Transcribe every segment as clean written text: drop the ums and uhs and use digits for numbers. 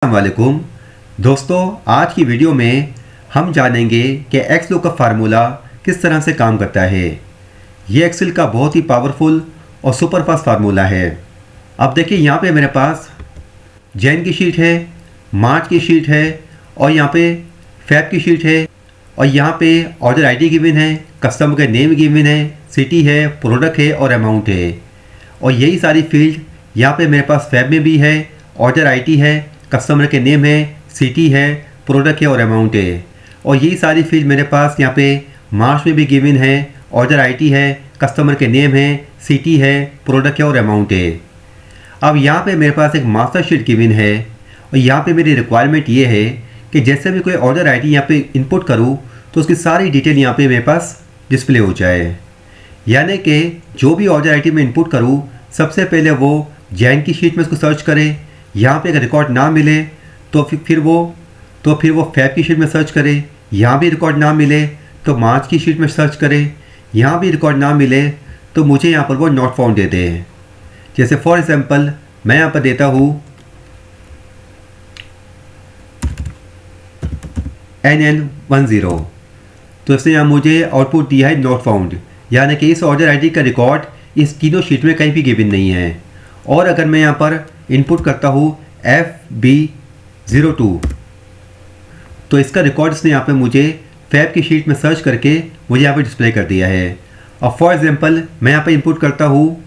अस्सलामुअलैकुम दोस्तों, आज की वीडियो में हम जानेंगे कि एक्स लुकअप फार्मूला किस तरह से काम करता है। ये एक्सेल का बहुत ही पावरफुल और सुपर फास्ट फार्मूला है। अब देखिए, यहाँ पे मेरे पास जैन की शीट है, मार्च की शीट है और यहाँ पे फैब की शीट है और यहाँ पे ऑर्डर आईडी गिवन है, कस्टमर का नेम गिवन है, सिटी है, प्रोडक्ट है और अमाउंट है। और यही सारी फील्ड यहाँ पे मेरे पास फैब में भी है, ऑर्डर आईडी है, कस्टमर के नेम है, सिटी है, प्रोडक्ट है और अमाउंट है। और यही सारी फील्ड मेरे पास यहाँ पे मार्च में भी गिवन है, ऑर्डर आईडी है, कस्टमर के नेम है, सिटी है, प्रोडक्ट है और अमाउंट है। अब यहाँ पे मेरे पास एक मास्टर शीट गिवन है और यहाँ पे मेरी रिक्वायरमेंट ये है कि जैसे भी कोई ऑर्डर आईडी यहाँ पे इनपुट करूँ तो उसकी सारी डिटेल यहाँ पे मेरे पास डिस्प्ले हो जाए। यानी कि जो भी ऑर्डर आईडी में इनपुट करूँ, सबसे पहले वो जैन की शीट में उसको सर्च करे, यहाँ पे अगर रिकॉर्ड ना मिले तो फिर वो फैब की शीट में सर्च करे, यहाँ भी रिकॉर्ड ना मिले तो मार्च की शीट में सर्च करे, यहाँ भी रिकॉर्ड ना मिले तो मुझे यहाँ पर वो नॉट फाउंड दे दे। जैसे फॉर एग्जांपल मैं यहाँ पर देता हूँ NN10, तो इसने यहाँ मुझे आउटपुट दिया है नॉट फाउंड, यानी कि इस ऑर्डर आईडी का रिकॉर्ड इस तीनों शीट में कहीं भी गिवन नहीं है। और अगर मैं यहाँ पर इनपुट करता हूँ FB02, तो इसका रिकॉर्ड इसने यहाँ पे मुझे फैब की शीट में सर्च करके मुझे यहाँ पे डिस्प्ले कर दिया है। और फॉर एग्जांपल मैं यहाँ पे इनपुट करता हूँ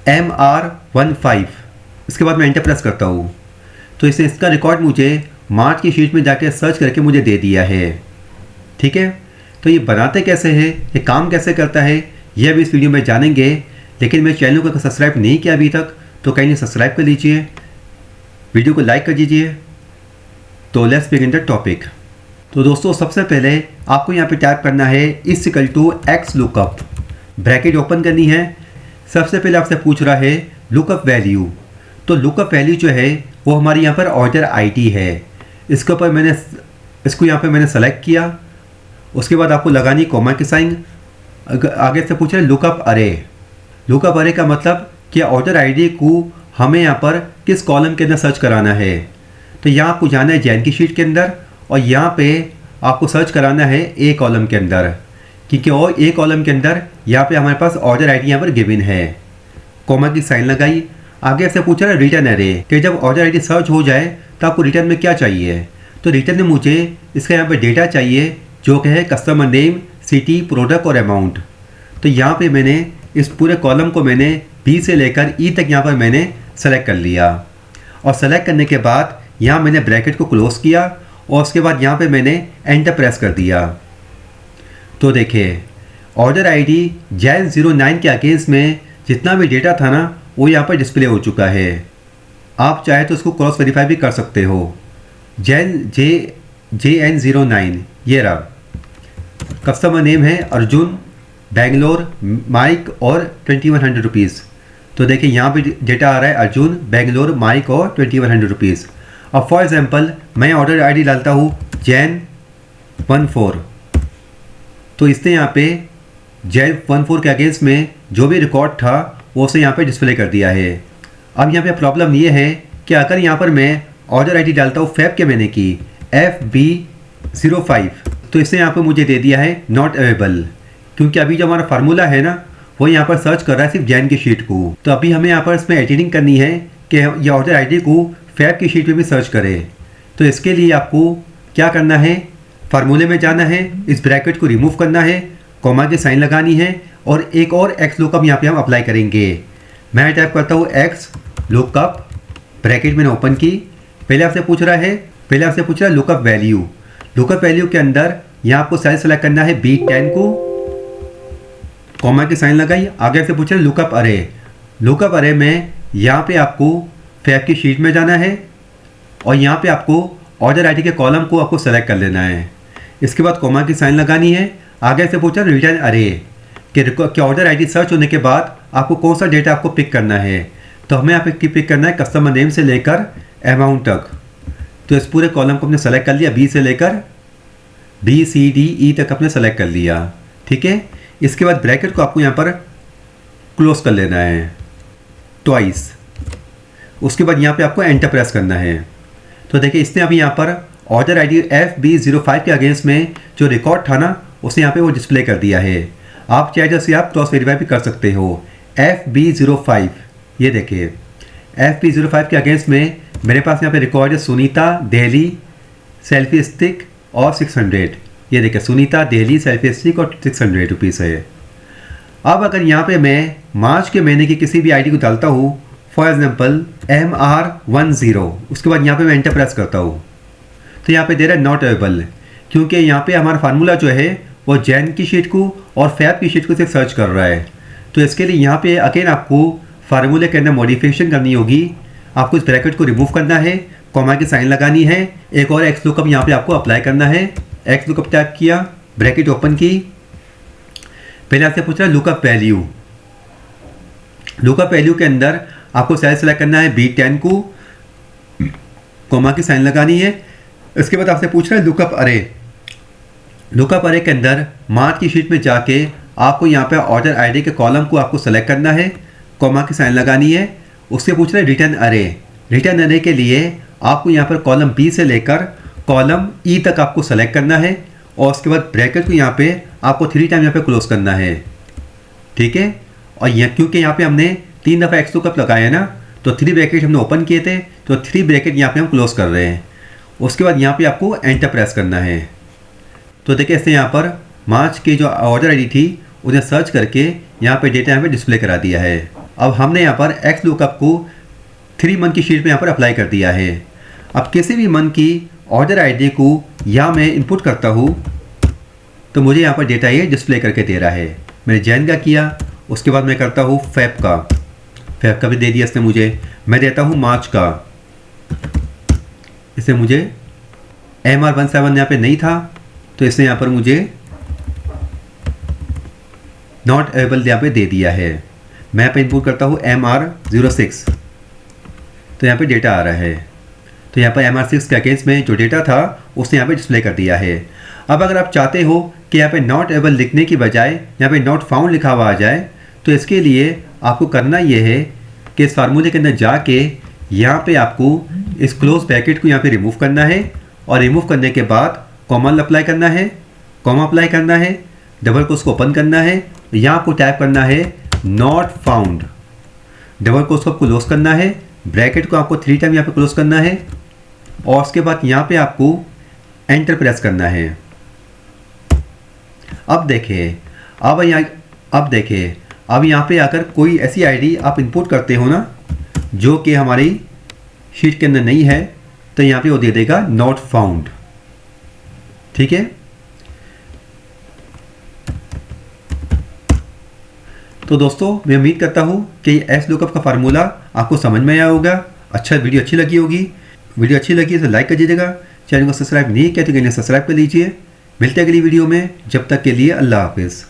MR15, इसके बाद मैं एंटर प्रेस करता हूँ तो इसने इसका रिकॉर्ड मुझे मार्च की शीट में जाके सर्च करके मुझे दे दिया है। ठीक है, तो ये बनाते कैसे है, ये काम कैसे करता है, ये अभी इस वीडियो में जानेंगे। लेकिन मेरे चैनल को सब्सक्राइब नहीं किया अभी तक तो कहीं सब्सक्राइब कर लीजिए, वीडियो को लाइक कर दीजिए। तो लेट्स बिगिन द टॉपिक। तो दोस्तों, सबसे पहले आपको यहाँ पे टाइप करना है =x लुकअप, ब्रैकेट ओपन करनी है। सबसे पहले आपसे पूछ रहा है लुकअप वैल्यू, तो लुकअप वैल्यू जो है वो हमारी यहाँ पर ऑर्डर आईडी है। इसके ऊपर इसको यहाँ पे मैंने सेलेक्ट किया। उसके बाद आपको लगानी कॉमा की साइन। आगे से पूछ रहे लुकअप अरे। लुकअप अरे का मतलब कि ऑर्डर आईडी को हमें यहाँ पर किस कॉलम के अंदर सर्च कराना है। तो यहाँ आपको जाना है जैन की शीट के अंदर और यहाँ पे आपको सर्च कराना है ए कॉलम के अंदर, क्योंकि और ए कॉलम के अंदर यहाँ पे हमारे पास ऑर्डर आईडी यहाँ पर गिवन है। कॉमा की साइन लगाई। आगे से पूछ रहा है रिटर्न अरे, कि जब ऑर्डर आईडी सर्च हो जाए तो आपको रिटर्न में क्या चाहिए। तो रिटर्न में मुझे इसका यहाँ पर डेटा चाहिए जो कि है कस्टमर नेम, सिटी, प्रोडक्ट और अमाउंट। तो यहाँ पे मैंने इस पूरे कॉलम को मैंने बी से लेकर ई तक यहाँ पर मैंने सेलेक्ट कर लिया। और सेलेक्ट करने के बाद यहाँ मैंने ब्रैकेट को क्लोज किया और उसके बाद यहाँ पे मैंने एंटर प्रेस कर दिया। तो देखिए, ऑर्डर आईडी जैन 09 के अगेंस्ट में जितना भी डेटा था ना वो यहाँ पर डिस्प्ले हो चुका है। आप चाहे तो उसको क्रॉस वेरीफाई भी कर सकते हो। JN09 ये रहा। कस्टमर नेम है अर्जुन, बेंगलोर, माइक और 2100 रुपीज़। तो देखिए यहाँ पे डेटा आ रहा है अर्जुन, बेंगलोर, माइक और 2100 रुपीज़। अब फॉर एग्जांपल मैं ऑर्डर आईडी डालता हूँ JN14, तो इसने यहाँ पे JN14 के अगेंस्ट में जो भी रिकॉर्ड था वो उसे यहाँ पे डिस्प्ले कर दिया है। अब यहाँ पे प्रॉब्लम ये है कि अगर यहाँ पर मैं ऑर्डर आईडी डालता हूँ फैब के मैंने की FB05, तो इसने यहाँ पे मुझे दे दिया है नॉट अवेलेबल, क्योंकि अभी जो हमारा फार्मूला है ना वो यहाँ पर सर्च कर रहा है सिर्फ जैन की शीट को। तो अभी हमें यहाँ पर इसमें एडिटिंग करनी है कि ये ऑर्डर आईडी को फैब की शीट में भी सर्च करे। तो इसके लिए आपको क्या करना है, फार्मूले में जाना है, इस ब्रैकेट को रिमूव करना है, कॉमा की साइन लगानी है और एक और एक्स लुकअप यहाँ पे हम अप्लाई करेंगे। मैं टाइप करता हूँ एक्स लुकअप, ब्रैकेट मैंने ओपन की। पहले आपसे पूछ रहा है लुकअप वैल्यू। लुकअप वैल्यू के अंदर यहाँ आपको सेल सेलेक्ट करना है B10 को, कॉमा की साइन लगाई। आगे से पूछ रहे लुकअप अरे। लुकअप अरे में यहाँ पे आपको फैब की शीट में जाना है और यहाँ पे आपको ऑर्डर आईडी के कॉलम को आपको सेलेक्ट कर लेना है। इसके बाद कॉमा की साइन लगानी है। आगे से पूछा रिटर्न अरे कि ऑर्डर आईडी सर्च होने के बाद आपको कौन सा डेटा आपको पिक करना है। तो हमें यहाँ पे पिक करना है कस्टमर नेम से लेकर अमाउंट तक। तो इस पूरे कॉलम को हमने सेलेक्ट कर लिया, बी से लेकर BCDE तक अपने सेलेक्ट कर लिया। ठीक है, इसके बाद ब्रैकेट को आपको यहाँ पर क्लोज कर लेना है ट्वाइस। उसके बाद यहाँ पे आपको एंटर प्रेस करना है। तो देखिए इसने अभी यहाँ पर ऑर्डर आईडी FB05 के अगेंस्ट में जो रिकॉर्ड था ना उसने यहाँ पे वो डिस्प्ले कर दिया है। आप चाहे जैसे आप क्रॉस वेरीफाई भी कर सकते हो। FB05 ये देखिए FB05 के अगेंस्ट में मेरे पास यहाँ पे रिकॉर्ड है सुनीता दिल्ली सेल्फी स्टिक और 600। ये देखिए सुनीता दिल्ली सेल्फी स्टिक और 600 रुपीज़ है। अब अगर यहाँ पे मैं मार्च के महीने की किसी भी आईडी को डालता हूँ, फॉर एग्जाम्पल MR10, उसके बाद यहाँ पे मैं एंटर प्रेस करता हूँ तो यहाँ पे दे रहा है नॉट अवेलेबल, क्योंकि यहाँ पे हमारा फार्मूला जो है वो जैन की शीट को और फैब की शीट को सिर्फ सर्च कर रहा है। तो इसके लिए यहाँ पे अगेन आपको फार्मूले के अंदर मॉडिफिकेशन करनी होगी। आपको इस ब्रैकेट को रिमूव करना है, कॉमा की साइन लगानी है, एक और एक्स लुकअप यहाँ पे आपको अप्लाई करना है। एक्स लुकअप टाइप किया, ब्रैकेट ओपन की, पहले आपसे पूछ रहा है लुकअप वैल्यू। लुकअप वैल्यू के अंदर आपको सेल सेलेक्ट करना है B10 को, कॉमा की साइन लगानी है। इसके बाद आपसे पूछ रहा है लुकअप अरे। लुकअप अरे के अंदर मार्च की शीट में जाके आपको यहाँ पे ऑर्डर आईडी के कॉलम को आपको सेलेक्ट करना है, कॉमा की साइन लगानी है। उससे पूछ रहा है रिटर्न अरे। रिटर्न अरे के लिए आपको यहाँ पर कॉलम B से लेकर कॉलम E तक आपको सेलेक्ट करना है और उसके बाद ब्रैकेट को यहाँ पे आपको 3 टाइम यहाँ पे क्लोज करना है, ठीक है। और यह क्योंकि यहाँ पे हमने 3 दफ़ा एक्स लुकअप लगाया है ना, तो 3 ब्रैकेट हमने ओपन किए थे, तो 3 ब्रैकेट यहाँ पे हम क्लोज कर रहे हैं। उसके बाद यहाँ पे आपको एंटर प्रेस करना है। तो देखिए इसने यहाँ पर मार्च की जो ऑर्डर आईडी थी उन्हें सर्च करके यहाँ पे डेटा यहाँ पे डिस्प्ले करा दिया है। अब हमने यहाँ पर एक्स लुकअप को 3 मंथ की शीट में यहाँ पर अप्लाई कर दिया है। अब किसी भी मंथ की ऑर्डर आईडी को यहाँ मैं इनपुट करता हूँ तो मुझे यहाँ पर डेटा ये डिस्प्ले करके दे रहा है। मैंने जैन का किया, उसके बाद मैं करता हूँ फैब का भी दे दिया इसने मुझे। मैं देता हूँ मार्च का, इससे मुझे MR17 यहाँ पे नहीं था तो इसने यहाँ पर मुझे नॉट अवेलेबल यहाँ पे दे दिया है। मैं यहाँ पे इनपुट करता हूँ MR06 तो यहाँ पे डेटा आ रहा है। तो यहाँ पर MR6 के अगेंस्ट में जो डेटा था उसने यहाँ पे डिस्प्ले कर दिया है। अब अगर आप चाहते हो कि यहाँ पे नॉट अवेलेबल लिखने की बजाय यहाँ पे नॉट फाउंड लिखा हुआ आ जाए, तो इसके लिए आपको करना ये है कि इस फार्मूले के अंदर जाके यहाँ पे आपको इस क्लोज ब्रैकेट को यहाँ पे रिमूव करना है और रिमूव करने के बाद कॉमा अप्लाई करना है, कॉमा अप्लाई करना है, डबल कोट्स को ओपन करना है, यहाँ आपको टाइप करना है नॉट फाउंड, डबल कोट्स को क्लोज करना है, ब्रैकेट को आपको 3 टाइम यहाँ पे क्लोज करना है और उसके बाद यहाँ पे आपको एंटर प्रेस करना है। अब देखिए अब यहाँ पे आकर कोई ऐसी आईडी आप इंपोर्ट करते हो ना जो कि हमारी शीट के अंदर नहीं है, तो यहाँ पे वो दे देगा नॉट फाउंड, ठीक है। तो दोस्तों मैं उम्मीद करता हूँ कि एक्स लुकअप का फार्मूला आपको समझ में आया होगा। वीडियो अच्छी लगी होगी। वीडियो अच्छी लगी तो लाइक कर दीजिएगा, चैनल को सब्सक्राइब नहीं किया तो सब्सक्राइब कर लीजिए। मिलते हैं अगली वीडियो में, जब तक के लिए अल्लाह हाफिज़।